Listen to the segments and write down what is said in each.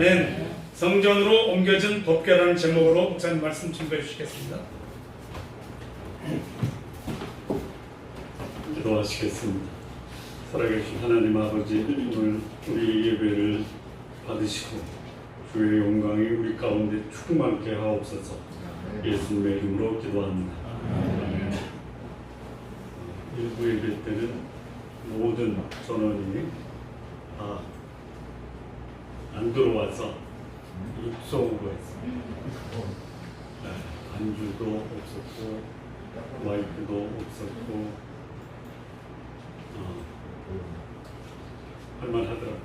아멘. 성전으로 옮겨진 법궤라는 제목으로 목사님 말씀 준비해 주시겠습니다. 기도하시겠습니다. 살아계신 하나님 아버지, 오늘 우리 예배를 받으시고 주의 영광이 우리 가운데 충만케 하옵소서. 예수님의 이름으로 기도합니다. 아멘. 일부 예배 때는 모든 전원이 다 안 들어와서 입성으로 했습니다. 안주도 없었고 마이크도 없었고 할만하더라고요.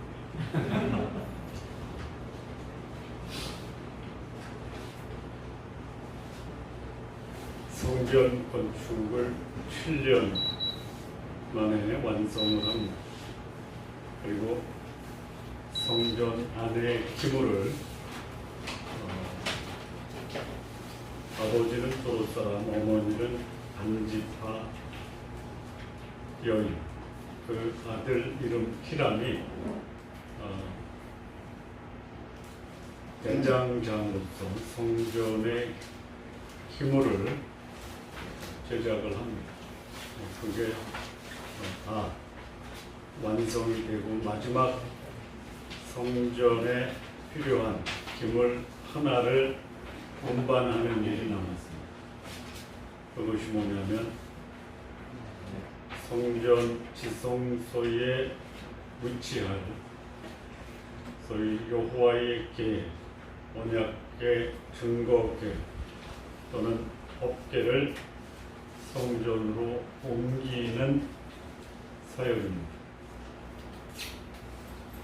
성전 건축을 7년 만에 완성을 합니다. 그리고 성전 안의 기물을 아버지는 도로 사람, 어머니는 반지파 여인, 그 아들 이름 히람이 대장장으로서 성전의 기물을 제작을 합니다. 그게 다 완성이 되고 마지막 성전에 필요한 기물 하나를 운반하는 일이 남았습니다. 그것이 뭐냐면 성전 지성소에 위치할 소위 여호와의 궤, 언약궤, 증거궤 또는 법궤를 성전으로 옮기는 사역입니다.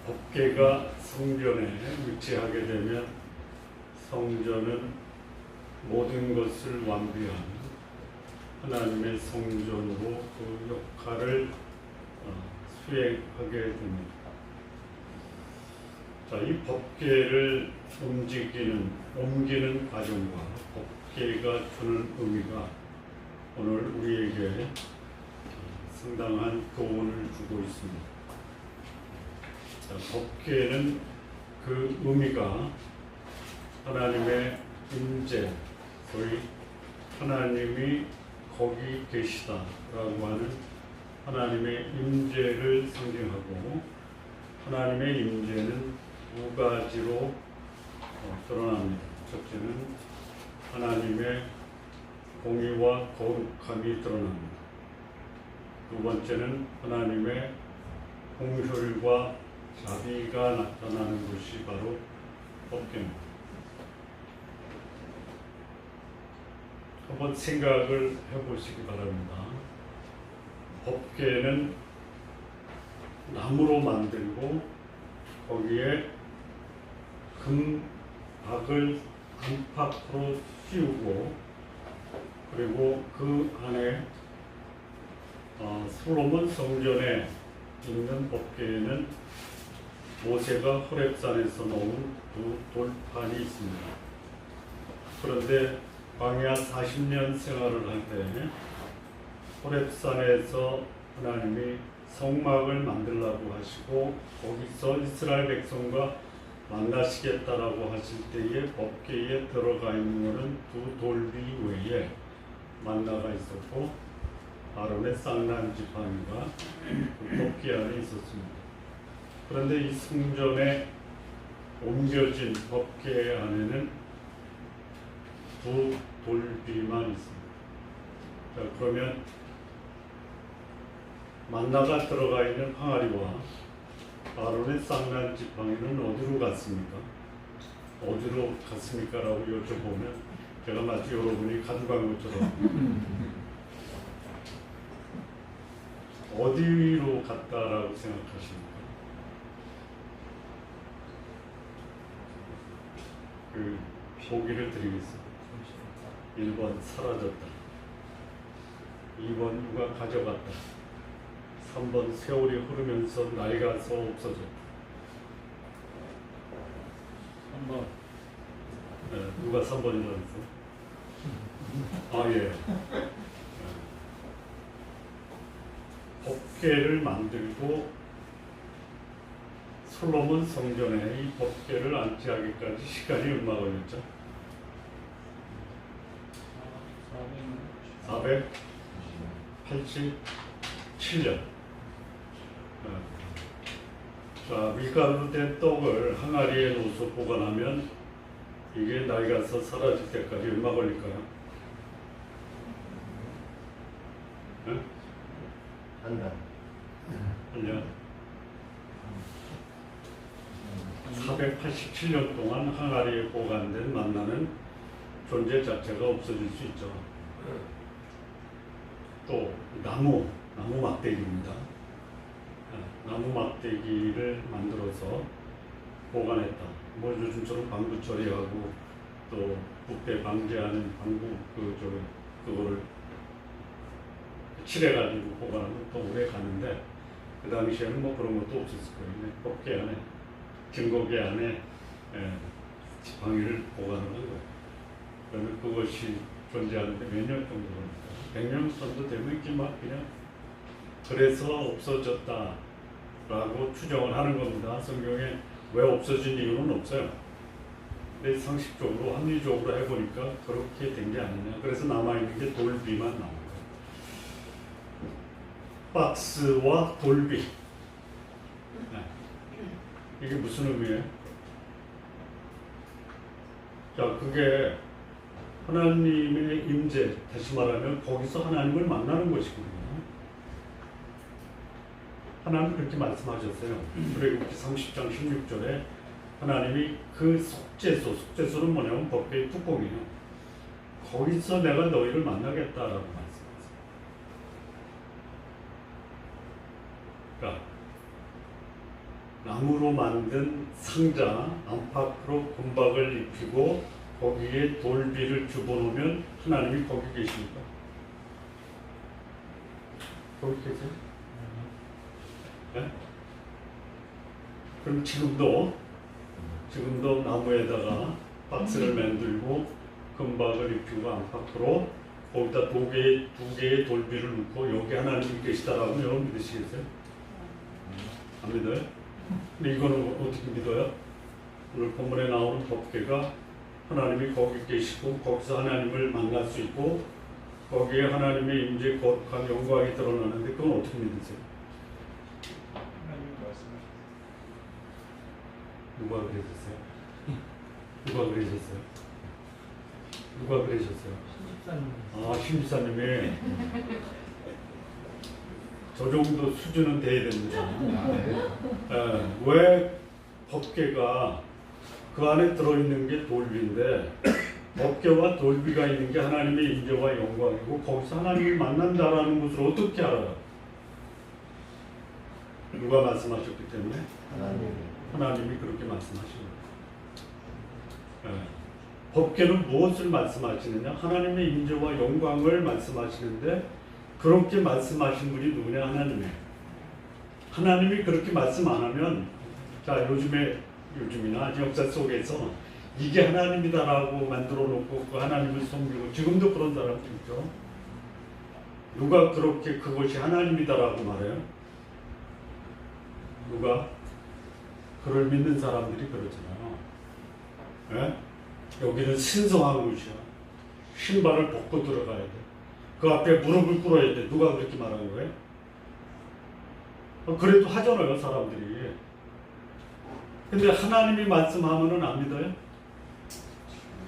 법궤가 성전에 위치하게 되면 성전은 모든 것을 완비하는 하나님의 성전으로 그 역할을 수행하게 됩니다. 자, 이 법궤를 옮기는 과정과 법궤가 주는 의미가 오늘 우리에게 상당한 교훈을 주고 있습니다. 자, 법궤는 그 의미가 하나님의 임재, 소위 하나님이 거기 계시다라고 하는 하나님의 임재를 상징하고, 하나님의 임재는 두 가지로 드러납니다. 첫째는 하나님의 공의와 거룩함이 드러납니다. 두 번째는 하나님의 공효율과 자비가 나타나는 것이 바로 법궤입니다. 한번 생각을 해보시기 바랍니다. 법궤는 나무로 만들고 거기에 금박을 안팎으로 씌우고, 그리고 그 안에 솔로몬 성전에 있는 법궤에는 모세가 호렙산에서 놓은 두 돌판이 있습니다. 그런데 광야 40년 생활을 할 때 호렙산에서 하나님이 성막을 만들라고 하시고 거기서 이스라엘 백성과 만나시겠다라고 하실 때에 법궤에 들어가 있는 것은 두 돌비 외에 만나가 있었고 아론의 쌍난 지팡이가 그 법궤 안에 있었습니다. 그런데 이 성전에 옮겨진 법궤 안에는 두 돌비만 있습니다. 자, 그러면 만나가 들어가 있는 항아리와 아론의 쌍난 지팡이는 어디로 갔습니까? 어디로 갔습니까? 라고 여쭤보면 제가 마치 여러분이 가져간 것처럼 어디로 갔다라고 생각하십니까? 그 보기를 드리겠습니다. 1번 사라졌다, 2번 누가 가져갔다, 3번 세월이 흐르면서 낡아서 없어졌다. 3번. 네, 누가 3번이라고 했어? 아, 예. 법궤를 만들고 솔로몬 성전에 이 법궤를 안치하기까지 시간이 얼마 걸렸죠? 487년. 자, 밀가루로 된 떡을 항아리에 넣어서 보관하면 이게 낡아서 사라질 때까지 얼마 걸릴까요? 네? 한 달. 1년. 487년 동안 항아리에 보관된 만나는 존재 자체가 없어질 수 있죠. 또 나무 막대기입니다. 나무 막대기를 만들어서 보관했다. 뭐 요즘처럼 방부 처리하고 또 부패 방지하는 방부 그거를 칠해가지고 보관하면 또 오래 가는데 그 당시에는 뭐 그런 것도 없었을 거예요. 법계 안에 증거계 안에 지팡이를 보관을 한 거예요. 그러면 그것이 존재하는데 몇 년 정도 걸릴까요? 100년 정도 되면 이렇게 막 그냥 그래서 없어졌다라고 추정을 하는 겁니다. 성경에 왜 없어진 이유는 없어요. 근데 상식적으로 합리적으로 해보니까 그렇게 된 게 아니냐. 그래서 남아있는 게 돌비만 나온 거예요. 박스와 돌비. 네. 이게 무슨 의미예요? 자, 그게 하나님의 임재, 다시 말하면 거기서 하나님을 만나는 것이거든요. 하나님 그렇게 말씀하셨어요. 출애굽기 30장 16절에 하나님이 그 속죄소는 뭐냐면 법궤의 뚜껑이에요. 거기서 내가 너희를 만나겠다라고 말씀하세요. 그러니까 나무로 만든 상자 안팎으로 금박을 입히고 거기에 돌비를 집어넣으면 하나님이 거기 계십니까? 거기 계세요? 네? 그럼 지금도 나무에다가 박스를 만들고 금박을 입히고 안팎으로 거기다 두 개의 돌비를 넣고 여기 하나님이 계시다라고 여러분 믿으시겠어요? 안 믿어요? 근데 이거는 어떻게 믿어요? 오늘 본문에 나오는 법궤가 하나님이 거기 계시고 거기서 하나님을 만날 수 있고 거기에 하나님의 임재 거룩한 영광이 드러나는데 그건 어떻게 믿으세요? 하나님이 말씀하셨어요. 누가 그러셨어요? 누가 그러셨어요? 누가 그러셨어요? 신집사님이 저 정도 수준은 돼야 됩니다. 왜 법궤가 그 안에 들어있는 게 돌비인데 법궤와 돌비가 있는 게 하나님의 임재와 영광이고 거기서 하나님을 만난다라는 것을 어떻게 알아요? 누가 말씀하셨기 때문에? 하나님이 그렇게 말씀하신 거예요. 법궤는 무엇을 말씀하시느냐? 하나님의 임재와 영광을 말씀하시는데 그렇게 말씀하신 분이 누구냐? 하나님이에요. 하나님이 그렇게 말씀 안 하면 자 요즘이나 역사 속에서 이게 하나님이다라고 만들어 놓고 그 하나님을 섬기고 지금도 그런 사람들 있죠. 누가 그렇게 그것이 하나님이다라고 말해요? 누가? 그를 믿는 사람들이 그러잖아요. 예? 여기는 신성한 곳이야. 신발을 벗고 들어가야 돼. 그 앞에 무릎을 꿇어야 돼. 누가 그렇게 말하는 거예요? 그래도 하잖아요, 사람들이. 근데 하나님이 말씀하면은 안 믿어요?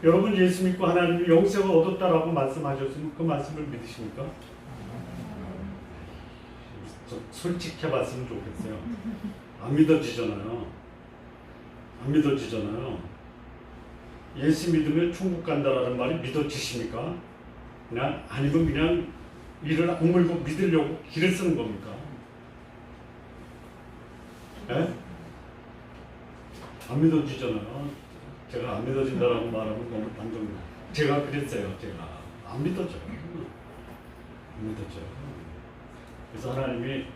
여러분 예수 믿고 하나님이 영생을 얻었다라고 말씀하셨으면 그 말씀을 믿으십니까? 솔직히 해봤으면 좋겠어요. 안 믿어지잖아요. 안 믿어지잖아요. 예수 믿으면 천국 간다라는 말이 믿어지십니까? 그냥 아니면 그냥 이를 악물고 믿으려고 길을 쓰는 겁니까? 예? 안 믿어지잖아요. 제가 안 믿어진다라고 말하면 너무 단정해요. 제가 그랬어요. 제가 안 믿어져요. 안 믿어져요. 그래서 하나님이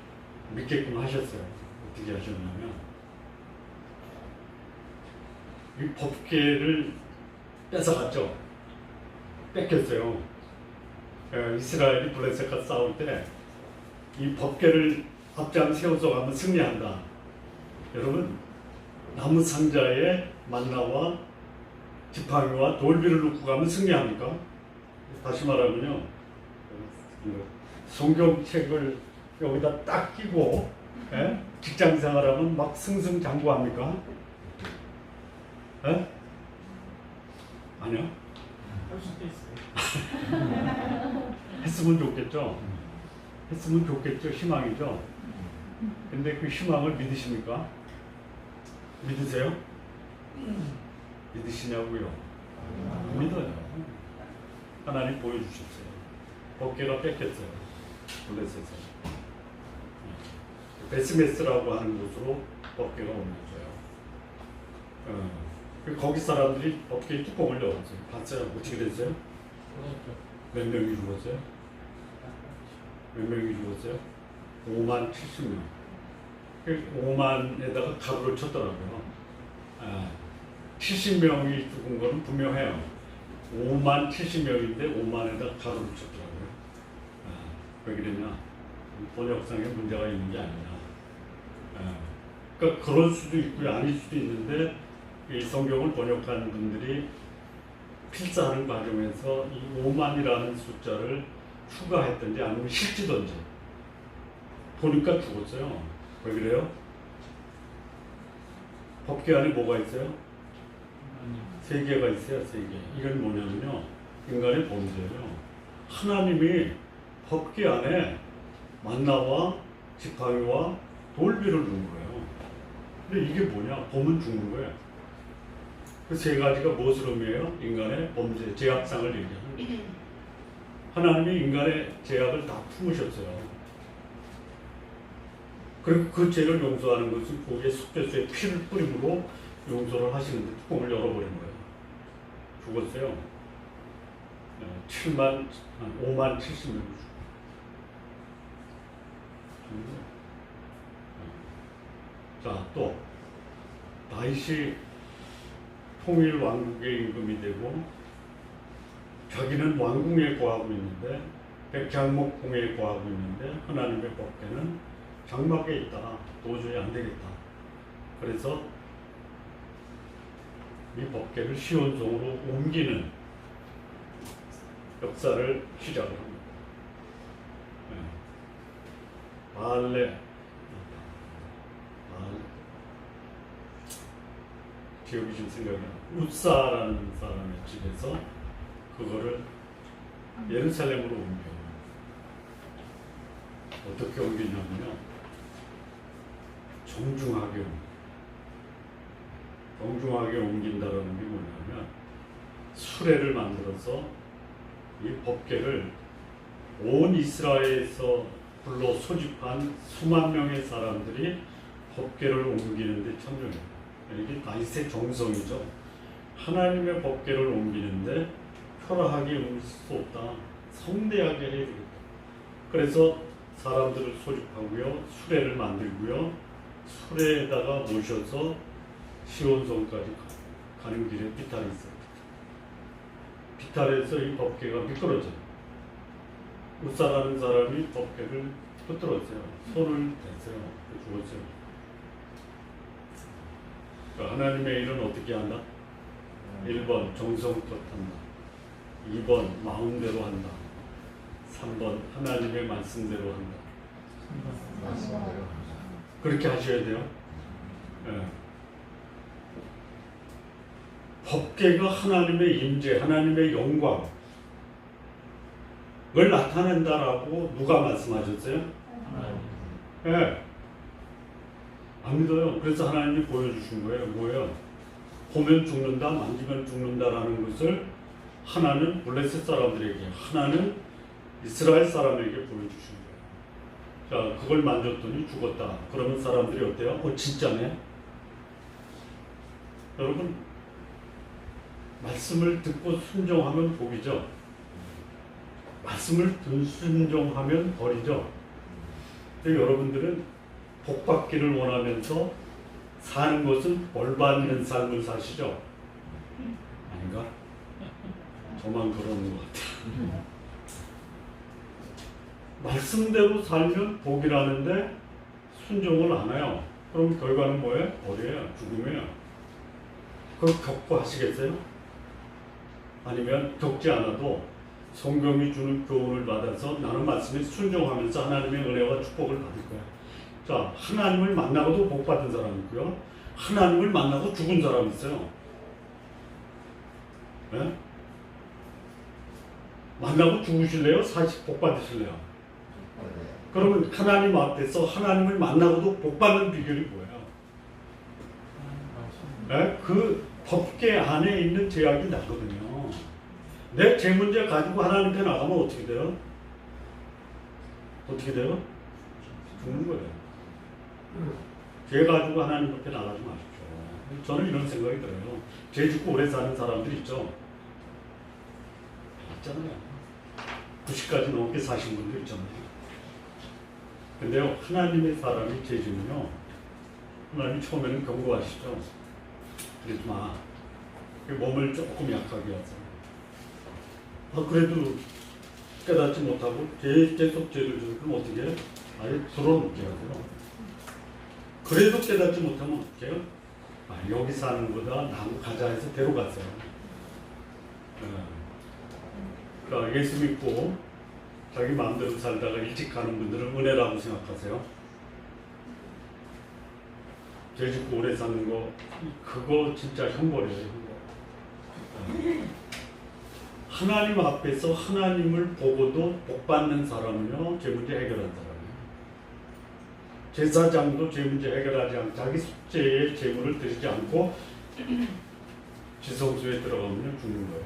믿게끔 하셨어요. 어떻게 하셨냐면 이 법궤를 뺏어갔죠. 뺏겼어요. 이스라엘이 블레셋과 싸울 때 이 법궤를 앞장 세워서 가면 승리한다. 여러분 나무 상자에 만나와 지팡이와 돌비를 놓고 가면 승리합니까? 다시 말하면요, 성경책을 여기다 딱 끼고 직장 생활하면 막 승승장구합니까? 에? 아니요. 할 수도 있어요. 했으면 좋겠죠. 했으면 좋겠죠. 희망이죠. 근데 그 희망을 믿으십니까? 믿으세요? 믿으시냐고요? 믿어요. 하나님 보여주셨어요. 법궤가 뺏겼어요. 블레셋에서. 베스메스라고 하는 곳으로 법궤가 옮겨져요. 거기 사람들이 법궤 뚜껑을 열었어요. 봤어요? 어떻게 됐어요? 몇 명이 죽었어요? 몇 명이 죽었어요? 5만 70명. 5만에다가 가루를 쳤더라고요. 70명이 죽은 거는 분명해요. 5만 70명인데 5만에다가 가루를 쳤더라고요. 왜 그러냐? 번역상에 문제가 있는 게 아니냐. 그러니까 그럴 수도 있고요, 아닐 수도 있는데 이 성경을 번역한 분들이 필사하는 과정에서 이 5만이라는 숫자를 추가했든지 아니면 실지든지 보니까 죽었어요. 왜 그래요? 법궤 안에 뭐가 있어요? 세 개가 있어요. 세 개. 이건 뭐냐면요, 인간의 범죄예요. 하나님이 법궤 안에 만나와 지팡이와 돌비를 넣은 거예요. 근데 이게 뭐냐? 범은 죽는 거예요. 그 세 가지가 무엇을 의미해요? 인간의 범죄, 죄악상을 얘기하는 거예요. 하나님이 인간의 죄악을 다 품으셨어요. 그리고 그 죄를 용서하는 것은 거기에 속죄수의 피를 뿌림으로 용서를 하시는데 뚜껑을 열어버린 거예요. 죽었어요. 5만 70명 죽었어요. 자, 또 다윗이 통일 왕국의 임금이 되고 자기는 왕궁에 거하고 있는데 백향목궁에 거하고 있는데 하나님의 법궤는 장막에 있다. 도저히 안 되겠다. 그래서 이 법궤를 시온성으로 옮기는 역사를 시작을 합니다. 바알레 기억이 좀 생각이 나요. 웃사라는 사람의 집에서 그거를 예루살렘으로 옮겨요. 어떻게 옮기냐면요, 정중하게 옮긴다라는 게 뭐냐면 수레를 만들어서 이 법궤를 온 이스라엘에서 불러 소집한 수만 명의 사람들이 법궤를 옮기는데 참여해요. 이게 다윗의 정성이죠. 하나님의 법궤를 옮기는데 초라하게 옮길 수 없다. 성대하게 해야 되겠다. 그래서 사람들을 소집하고요, 수레를 만들고요, 수레에다가 모셔서 시온성까지 가는 길에 비탈이 있어요. 비탈에서 이 법궤가 미끄러져요. 웃사라는 사람이 법궤를 붙들었어요. 손을 댔어요. 죽었어요. 그러니까 하나님의 일은 어떻게 한다? 1번 정성껏 한다. 2번 마음대로 한다. 3번 하나님의 말씀대로 한다. 그렇게 하셔야 돼요. 네. 법궤가 하나님의 임재, 하나님의 영광을 나타낸다라고 누가 말씀하셨어요? 네. 안 믿어요. 그래서 하나님이 보여주신 거예요. 뭐예요? 보면 죽는다, 만지면 죽는다라는 것을 하나는 블레셋 사람들에게, 하나는 이스라엘 사람에게 보여주신 거예요. 자, 그걸 만졌더니 죽었다. 그러면 사람들이 어때요? 진짜네. 여러분, 말씀을 듣고 순종하면 복이죠. 말씀을 순종하면 벌이죠. 근데 여러분들은 복 받기를 원하면서 사는 것은 벌 받는 삶을 사시죠? 아닌가? 저만 그러는 것 같아요. 말씀대로 살면 복이라는데 순종을 안 해요. 그럼 결과는 뭐예요? 벌이에요. 죽음이에요. 그걸 겪고 하시겠어요? 아니면 겪지 않아도 성경이 주는 교훈을 받아서 나는 말씀에 순종하면서 하나님의 은혜와 축복을 받을 거야. 자, 하나님을 만나고도 복 받은 사람이 있고요. 하나님을 만나고 죽은 사람이 있어요. 네? 만나고 죽으실래요? 사실 복 받으실래요? 그러면 하나님 앞에서 하나님을 만나고도 복 받는 비결이 뭐예요? 네? 그 법계 안에 있는 제약이 나거든요. 내 제 문제 가지고 하나님께 나가면 어떻게 돼요? 어떻게 돼요? 죽는 거예요. 죄 가지고 하나님 앞에 나가지 마십시오. 저는 이런 생각이 들어요. 죄 짓고 오래 사는 사람들 있죠. 있잖아요. 90까지 넘게 사신 분들 있잖아요. 근데요, 하나님의 사람이 죄 지면요, 하나님 처음에는 경고하시죠. 그러지 마. 몸을 조금 약하게 하세요. 그래도 깨닫지 못하고 계속 죄를 지으면 어떻게 해요? 아예 들어놓게 하세요. 그래도 깨닫지 못하면 어떻게 해요? 여기 사는 거다 나무 가자 해서 데려가세요. 그러니까 예수 믿고 자기 마음대로 살다가 일찍 가는 분들은 은혜라고 생각하세요. 죄 짓고 오래 사는 거 그거 진짜 형벌이에요. 하나님 앞에서 하나님을 보고도 복 받는 사람은요, 죄 문제 해결한 사람이에요. 제사장도 죄 문제 해결하지 않고 자기 속죄의 제물을 드리지 않고 지성소에 들어가면 죽는 거예요.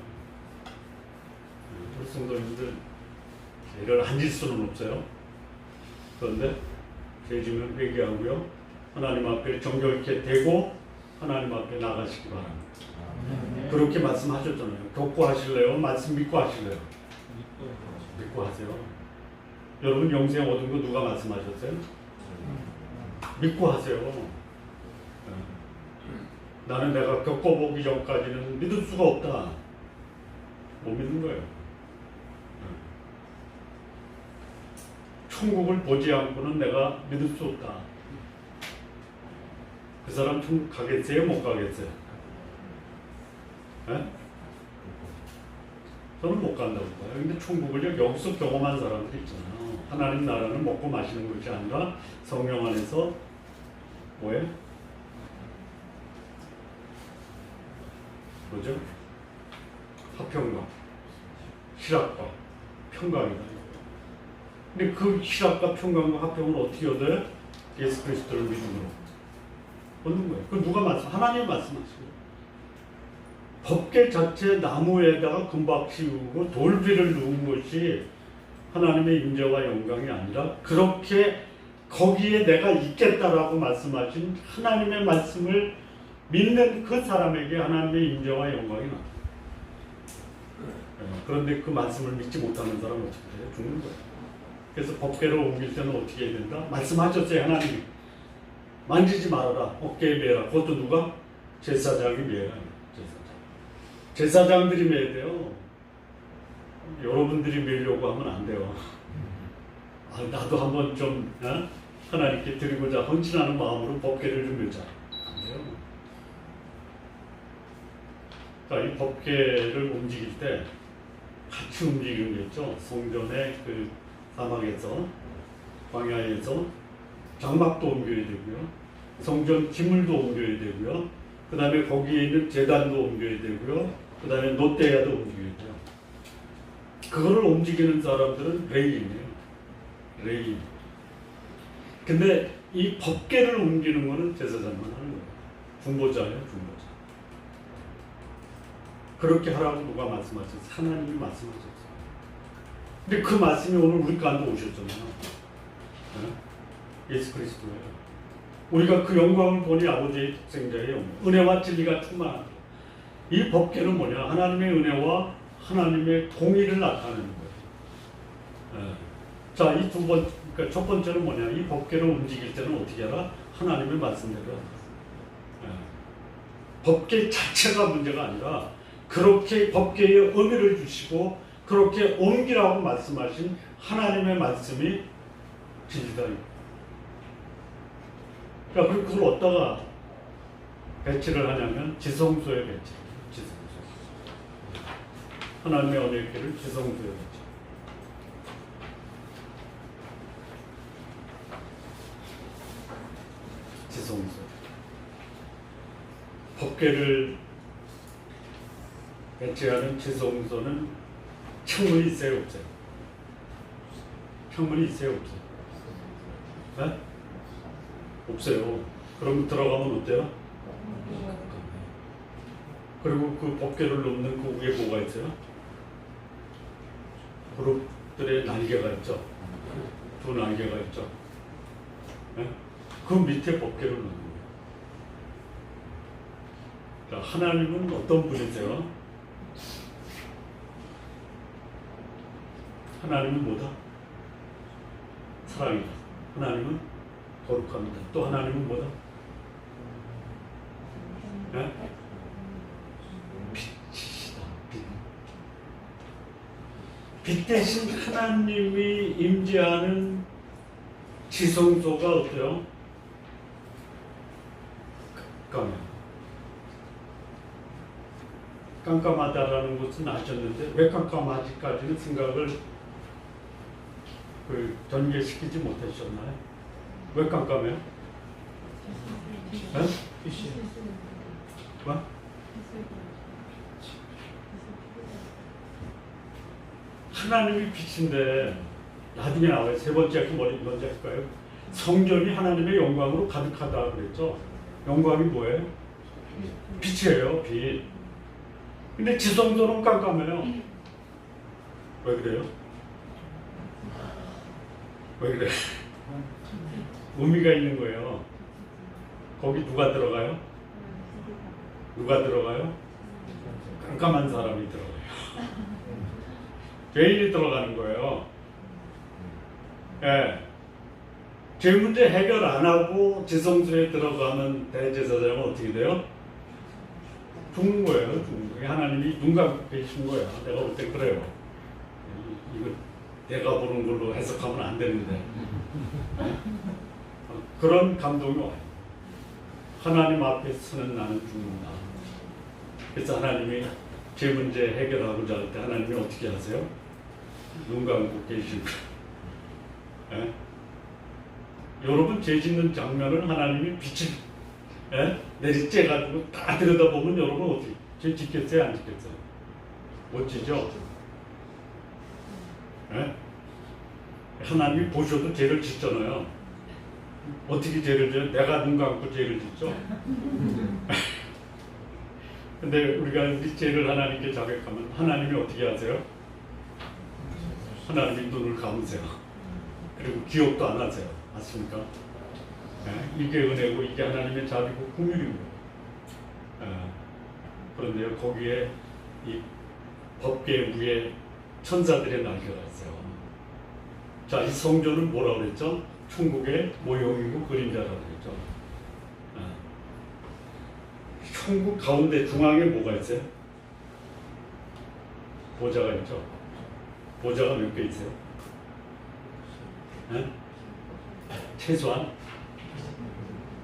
우리 성도님들 죄를 안 질 수는 없어요. 그런데 죄 지면 회개하고요, 하나님 앞에 정결케 되고 하나님 앞에 나가시기 바랍니다. 그렇게 말씀하셨잖아요. 겪고 하실래요? 말씀 믿고 하실래요? 믿고 하세요. 여러분 영생 얻은 거 누가 말씀하셨어요? 믿고 하세요. 나는 내가 겪어보기 전까지는 믿을 수가 없다. 못 믿는 거예요. 천국을 보지 않고는 내가 믿을 수 없다. 그 사람 천국 가겠어요? 못 가겠어요? 네? 저는 못 간다고 봐요. 근데 천국을 여기서 경험한 사람들이 있잖아요. 하나님 나라는 먹고 마시는 것이 아니라 성령 안에서 뭐예요? 뭐죠? 화평과 희락과 평강이다. 근데 그 희락과 평강과 화평을 어떻게 얻어요? 예수 그리스도를 믿음으로 얻는 거예요. 그 누가 하나님 말씀하시고. 법계 자체 나무에다가 금박 씌우고 돌비를 누운 것이 하나님의 임재와 영광이 아니라 그렇게 거기에 내가 있겠다라고 말씀하신 하나님의 말씀을 믿는 그 사람에게 하나님의 임재와 영광이 나타나요. 그런데 그 말씀을 믿지 못하는 사람은 어떻게 해요? 죽는 거예요. 그래서 법계로 옮길 때는 어떻게 해야 된다? 말씀하셨어요. 하나님이 만지지 말아라. 어깨에 매라. 그것도 누가? 제사장이 매라. 제사장들이 매야 돼요. 여러분들이 매려고 하면 안 돼요. 나도 한번 좀 하나님께 드리고자 헌신하는 마음으로 법궤를 좀 매자. 안 돼요. 그러니까 이 법궤를 움직일 때 같이 움직이는 게 있죠. 성전의 그 사막에서 광야에서 장막도 옮겨야 되고요. 성전 기물도 옮겨야 되고요. 그 다음에 거기에 있는 제단도 옮겨야 되고요. 그 다음에 놋대야도 옮겨야 돼요. 그거를 움직이는 사람들은 레위인이에요. 레위. 근데 이 법궤를 옮기는 거는 제사장만 하는 거예요. 중보자예요, 중보자. 그렇게 하라고 누가 말씀하셨어요? 하나님이 말씀하셨어요. 근데 그 말씀이 오늘 우리 가운데 오셨잖아요. 네? 예수 그리스도예요. 우리가 그 영광을 보니 아버지의 독생자의 영광, 은혜와 진리가 충만하다. 이 법궤는 뭐냐? 하나님의 은혜와 하나님의 공의를 나타내는 거예요. 네. 자, 이 그러니까 첫 번째는 뭐냐? 이 법궤를 움직일 때는 어떻게 하라? 하나님의 말씀대로 하라. 네. 법궤 자체가 문제가 아니라 그렇게 법궤의 의미를 주시고 그렇게 옮기라고 말씀하신 하나님의 말씀이 진리다. 그러니까 그걸 얻다가 배치를 하냐면 지성소에 배치. 지성소. 하나님의 언약궤를 지성소에 배치. 지성소. 법궤를 배치하는 지성소는 창문이 있어요, 없어요? 창문이 있어요, 없어요? 네? 없어요. 그럼 들어가면 어때요? 그리고 그 법궤를 넘는 그 위에 뭐가 있어요? 그룹들의 날개가 있죠. 두 날개가 있죠. 네? 그 밑에 법궤를 넣는 거예요. 그러니까 하나님은 어떤 분이세요? 하나님은 뭐다? 사랑이다. 하나님은 거룩합니다. 또 하나님은 뭐다? 네? 빛이시다. 빛 대신 하나님이 임재하는 지성소가 어때요? 깜깜하다라는 것은 아셨는데 왜 깜깜하지까지는 생각을 전개시키지 못하셨나요? 왜 깜깜해요? 네? 뭐? 하나님이 빛인데 나중에 나와요. 세 번째 그 뭔지 할까요? 성전이 하나님의 영광으로 가득하다 그랬죠. 영광이 뭐예요? 빛이에요. 빛. 근데 지성소는 깜깜해요. 왜 그래요? 왜 그래? 의미가 있는 거예요. 거기 누가 들어가요? 누가 들어가요? 깜깜한 사람이 들어가요. 죄인이 들어가는 거예요. 예. 죄 문제 해결 안 하고 지성소에 들어가는 대제사장은 어떻게 돼요? 죽는 거예요. 죽는 거예요. 하나님이 눈 감고 계신 거야. 내가 볼 때 그래요. 이거 내가 보는 걸로 해석하면 안 되는데 그런 감동이 와요. 하나님 앞에 서는 나는 죽는다. 그래서 하나님이 죄 문제 해결하고자 할 때 하나님이 어떻게 하세요? 눈 감고 계신 거예요. 예? 여러분 죄 짓는 장면을 하나님이 빛을 내리쬐가지고 다 들여다보면 여러분 어떻게 죄 짓겠어요? 안 짓겠어요? 멋지죠? 예? 하나님이 보셔도 죄를 짓잖아요. 어떻게 죄를 져요? 내가 눈 감고 죄를 짓죠? 근데 우리가 우리 죄를 하나님께 자백하면 하나님이 어떻게 하세요? 하나님이 눈을 감으세요. 그리고 기억도 안 하세요. 맞습니까? 이게 은혜고 이게 하나님의 자비고 긍휼이고. 그런데요 거기에 이 법궤 위에 천사들의 날개가 있어요. 자, 이 성전은 뭐라고 그랬죠? 천국의 모형이고 그림자라고 그랬죠. 천국 가운데 중앙에 뭐가 있어요? 보좌가 있죠. 보좌가 몇 개 있어요?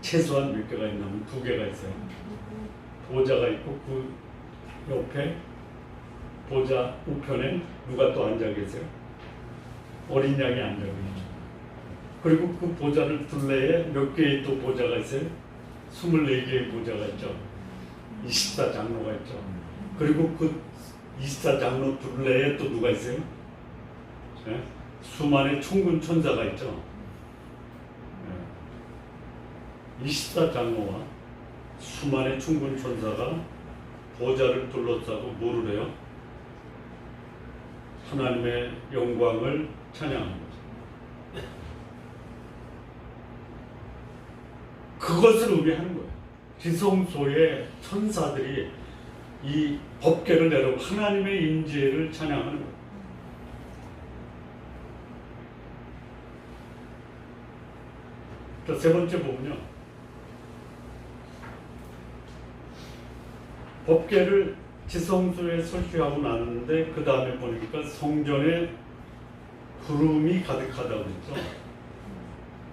최소한 몇 개가 있냐면 2개가 있어요. 보좌가 있고 그 옆에 보좌 우편에 누가 또 앉아 계세요? 어린 양이 앉아 계세요. 그리고 그 보좌를 둘레에 몇 개의 또 보좌가 있어요? 24개의 보좌가 있죠. 24장로가 있죠. 그리고 그 24장로 둘레에 또 누가 있어요? 네? 수만의 천군 천사가 있죠. 24장로와 수만의 천군 천사가 보좌를 둘러싸고 뭐를 해요? 하나님의 영광을 찬양하는 거죠. 그것을 의미하는 거예요. 지성소의 천사들이 이 법궤를 내려고 하나님의 임재를 찬양하는 거예요. 자, 세 번째 보면요. 법궤를 지성소에 설치하고 나는데 그 다음에 보니까 성전에 구름이 가득하다고 그랬죠.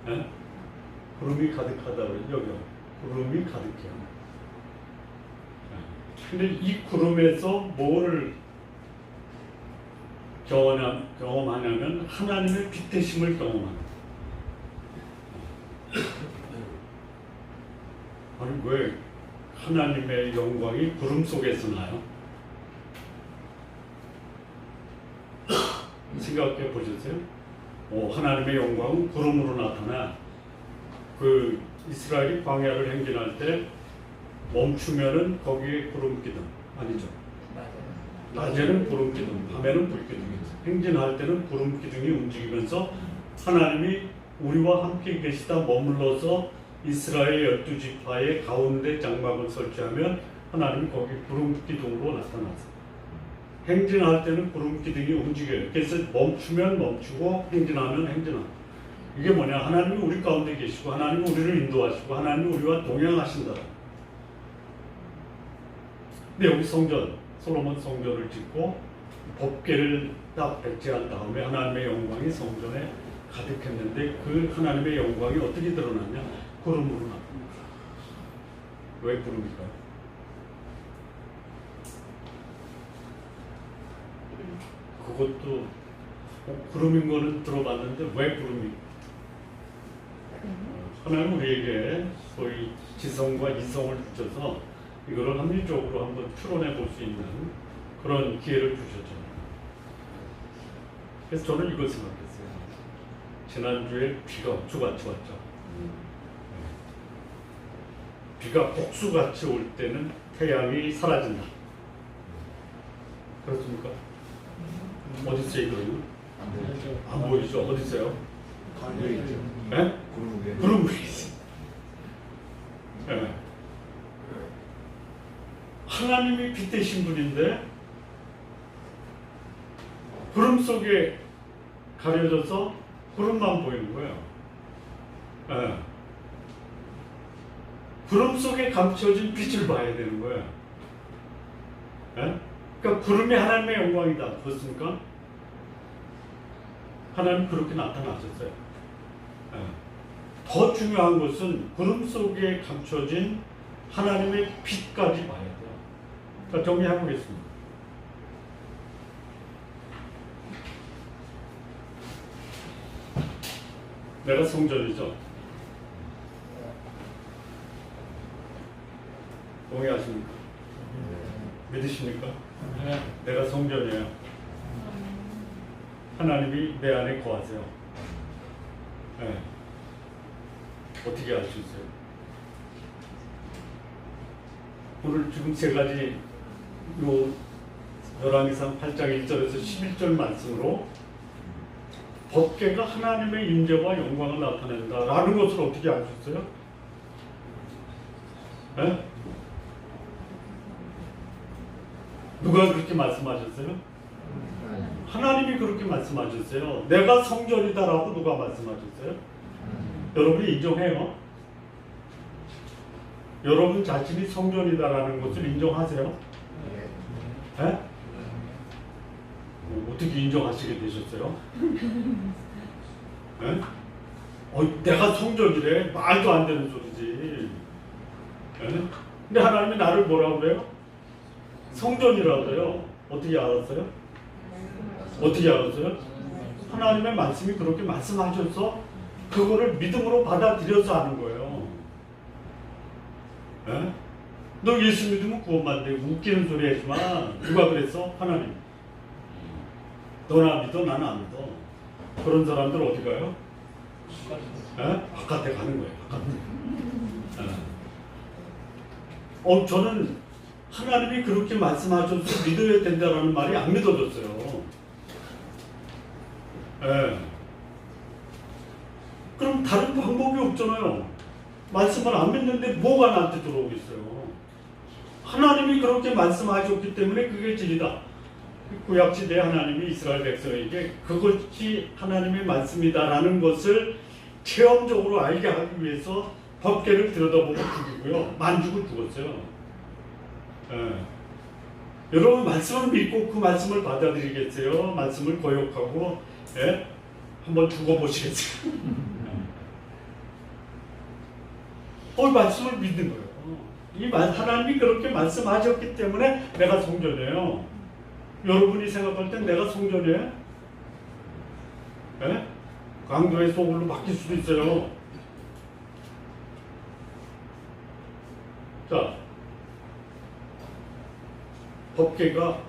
네? 구름이 가득하다고 그랬죠. 여기요. 구름이 가득해요. 근데 이 구름에서 뭐를 경험하냐면 하나님의 빛대심을 경험하는. 아니 왜 하나님의 영광이 구름 속에서 나요? 생각해 보셨어요? 하나님의 영광은 구름으로 나타나. 그 이스라엘이 광야를 행진할 때 멈추면은 거기에 구름 기둥 아니죠? 낮에는 구름 기둥, 밤에는 불 기둥이죠. 행진할 때는 구름 기둥이 움직이면서 하나님이 우리와 함께 계시다 머물러서 이스라엘 12지파의 가운데 장막을 설치하면 하나님이 거기 구름 기둥으로 나타나서 행진할 때는 구름 기둥이 움직여요. 그래서 멈추면 멈추고 행진하면 행진하고. 이게 뭐냐? 하나님이 우리 가운데 계시고 하나님이 우리를 인도하시고 하나님이 우리와 동행하신다. 근데 여기 성전, 솔로몬 성전을 짓고 법궤를 딱 배치한 다음에 하나님의 영광이 성전에 가득했는데 그 하나님의 영광이 어떻게 드러났냐? 구름으로 나타납니다. 왜 구름일까요? 그것도 구름인 거는 들어봤는데 왜 구름이? 하나님 우리에게 소위 지성과 이성을 주셔서 이거를 합리적으로 한번 추론해 볼 수 있는 그런 기회를 주셨죠. 그래서 저는 이걸 생각했어요. 지난주에 비가 복수같이 왔죠. 비가 복수같이 올 때는 태양이 사라진다. 그렇습니까? 어디 있어요, 그러면? 안 보이죠? 어디 있어요? 여기 있죠. 네? 구름 위에. 구름 위에 있어요. 네. 하나님이 빛 되신 분인데 구름 속에 가려져서 구름만 보이는 거예요. 네. 구름 속에 감춰진 빛을 봐야 되는 거예요. 네? 그러니까 구름이 하나님의 영광이다. 그렇습니까? 하나님 그렇게 나타나셨어요. 네. 더 중요한 것은 구름 속에 감춰진 하나님의 빛까지 봐야 돼요. 자, 정리해 보겠습니다. 내가 성전이죠. 동의하십니까? 믿으십니까? 네. 내가 성전이에요. 하나님이 내 안에 거하세요. 네. 어떻게 알 수 있어요? 오늘 지금 세 가지 요 열왕기상 8장 1절에서 11절 말씀으로 법궤가 하나님의 임재와 영광을 나타낸다라는 것을 어떻게 아셨어요? 네? 누가 그렇게 말씀하셨어요? 하나님이 그렇게 말씀하셨어요. 내가 성전이다라고 누가 말씀하셨어요? 여러분이 인정해요? 여러분 자신이 성전이다라는 것을 인정하세요? 네? 어떻게 인정하시게 되셨어요? 네? 내가 성전이래? 말도 안 되는 소리지. 네? 근데 하나님이 나를 뭐라고 그래요? 성전이라고 그래요. 어떻게 알았어요? 어떻게 알았어요? 하나님의 말씀이 그렇게 말씀하셔서 그거를 믿음으로 받아들여서 하는 거예요. 네? 너 예수 믿으면 구원만 돼. 웃기는 소리 하지만 누가 그랬어? 하나님. 너나 믿어, 나는 안 믿어. 그런 사람들 어디 가요? 네? 바깥에 가는 거예요. 바깥에. 네. 저는 하나님이 그렇게 말씀하셔서 믿어야 된다는 말이 안 믿어졌어요. 네. 그럼 다른 방법이 없잖아요. 말씀을 안 믿는데 뭐가 나한테 들어오겠어요. 하나님이 그렇게 말씀하셨기 때문에 그게 진리다. 구약시대 하나님이 이스라엘 백성에게 그것이 하나님의 말씀이다라는 것을 체험적으로 알게 하기 위해서 법궤를 들여다보고 죽이고요. 만주고 죽었어요. 여러분 말씀을 믿고 그 말씀을 받아들이겠어요? 말씀을 거역하고 한번 죽어보시겠어요? 말씀을 믿는 거예요. 하나님이 그렇게 말씀하셨기 때문에 내가 성전이에요. 여러분이 생각할 땐 내가 성전이에요? 예? 강도의 소굴로 바뀔 수도 있어요. 자, 법궤가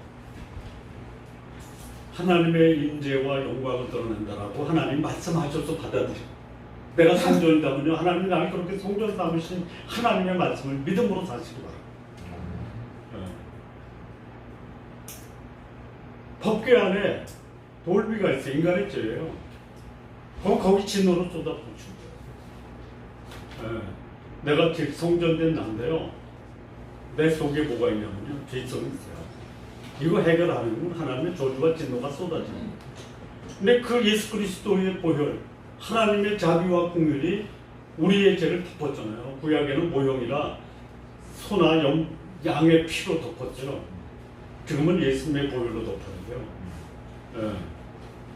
하나님의 임재와 영광을 드러낸다라고 하나님 말씀하셔서 받아들여. 내가 성전이다면요, 하나님이 나를 그렇게 성전 삼으신 하나님의 말씀을 믿음으로 사시기 바랍니다. 법궤 안에 돌비가 있어요. 인간의 죄예요. 거기 진노로 쏟아부으신 거예요. 내가 성전된 난데요, 내 속에 뭐가 있냐면요, 죄성이 있어요. 이거 해결 안 하면 하나님의 저주와 진노가 쏟아집니다. 근데 그 예수 그리스도의 보혈, 하나님의 자비와 공율이 우리의 죄를 덮었잖아요. 구약에는 모형이라 소나 양의 피로 덮었죠. 지금은 예수님의 보혈로 덮어야 돼요.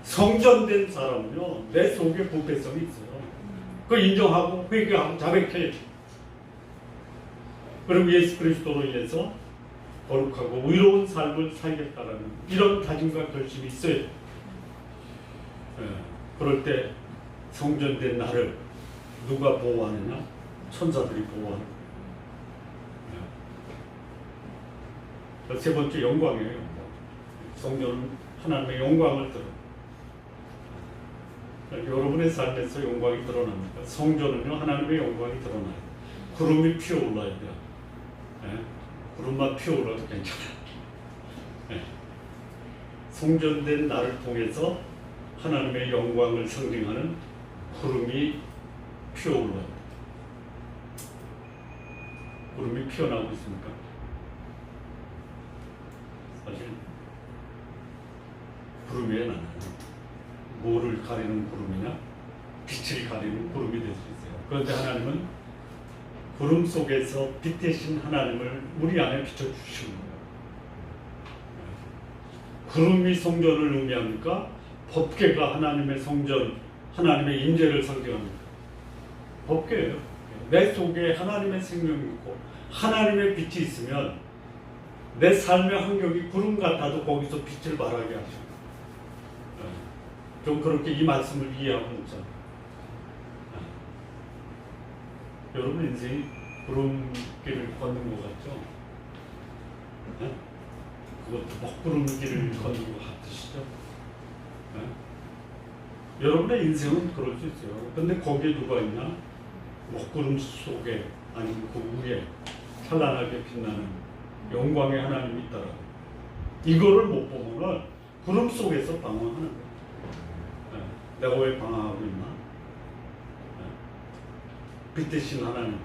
성전된 사람은요, 내 속에 부패성이 있어요. 그거 인정하고 회개하고 자백해. 그리고 예수 그리스도로 인해서 거룩하고 의로운 삶을 살겠다라는 이런 다짐과 결심이 있어요. 그럴 때 성전된 나를 누가 보호하느냐? 천사들이 보호하는 거예요. 세 번째 영광이에요. 영광. 성전은 하나님의 영광을 드러내요. 여러분의 삶에서 영광이 드러납니까? 성전은요, 하나님의 영광이 드러나요. 구름이 피어올라야 돼요. 구름만 피어올라도 괜찮아요. 성전된 나를 통해서 하나님의 영광을 상징하는 구름이 피어올라요. 구름이 피어나고 있습니까? 사실 구름이 왜 나나요? 뭐를 가리는 구름이냐? 빛을 가리는 구름이 될 수 있어요. 그런데 하나님은 구름 속에서 빛 대신 하나님을 우리 안에 비춰주시는 거예요. 구름이 성전을 의미합니까? 법궤가 하나님의 성전, 하나님의 임재를 상징합니다. 법궤예요. 내 속에 하나님의 생명이 있고 하나님의 빛이 있으면 내 삶의 환경이 구름 같아도 거기서 빛을 발하게 하십니다. 좀 그렇게 이 말씀을 이해하고 묵상합니다. 여러분 인생이 구름길을 걷는 것 같죠? 그것도 먹구름길을 걷는 것 같으시죠? 여러분의 인생은 그럴 수 있어요. 근데 거기에 누가 있냐? 먹구름 속에 아니면 그 위에 찬란하게 빛나는 영광의 하나님이 있다라고. 이거를 못 보면은 구름 속에서 방황하는 거예요. 내가 왜 방황하고 있나? 빛 대신 하나님,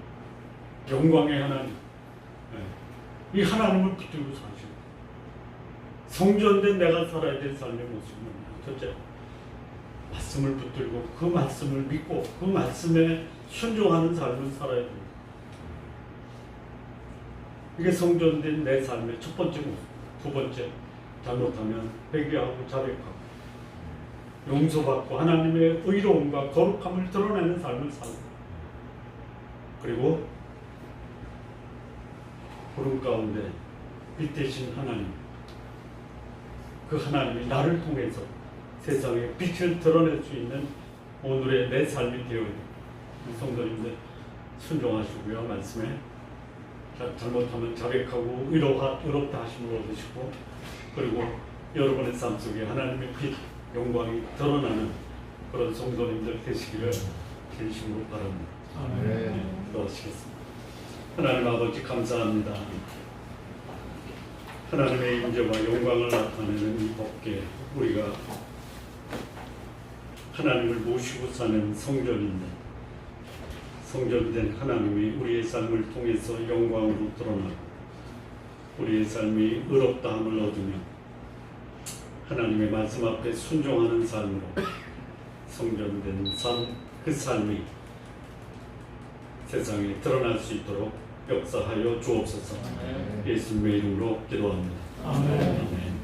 영광의 하나님, 이 하나님을 붙들고 사시고 성전된 내가 살아야 될 삶의 모습은 첫째, 말씀을 붙들고 그 말씀을 믿고 그 말씀에 순종하는 삶을 살아야 됩니다. 이게 성전된 내 삶의 첫 번째 모습. 두 번째, 잘못하면 회개하고 자백하고 용서받고 하나님의 의로움과 거룩함을 드러내는 삶을 살고, 그리고 구름 가운데 빛 대신 하나님, 그 하나님이 나를 통해서 세상에 빛을 드러낼 수 있는 오늘의 내 삶이 되어야 됩니다. 성도님들 순종하시고요. 말씀에 잘못하면 자백하고 의롭다 하심을 얻으시고, 그리고 여러분의 삶 속에 하나님의 빛, 영광이 드러나는 그런 성도님들 되시기를 진심으로 바랍니다. 기도하시겠습니다. 하나님 아버지 감사합니다. 하나님의 임재와 영광을 나타내는 이 법궤, 우리가 하나님을 모시고 사는 성전인데, 성전된 하나님이 우리의 삶을 통해서 영광으로 드러나고 우리의 삶이 의롭다함을 얻으며 하나님의 말씀 앞에 순종하는 삶으로 성전된 삶, 그 삶이 세상에 드러날 수 있도록 역사하여 주옵소서. 예수님의 이름으로 기도합니다. 아멘.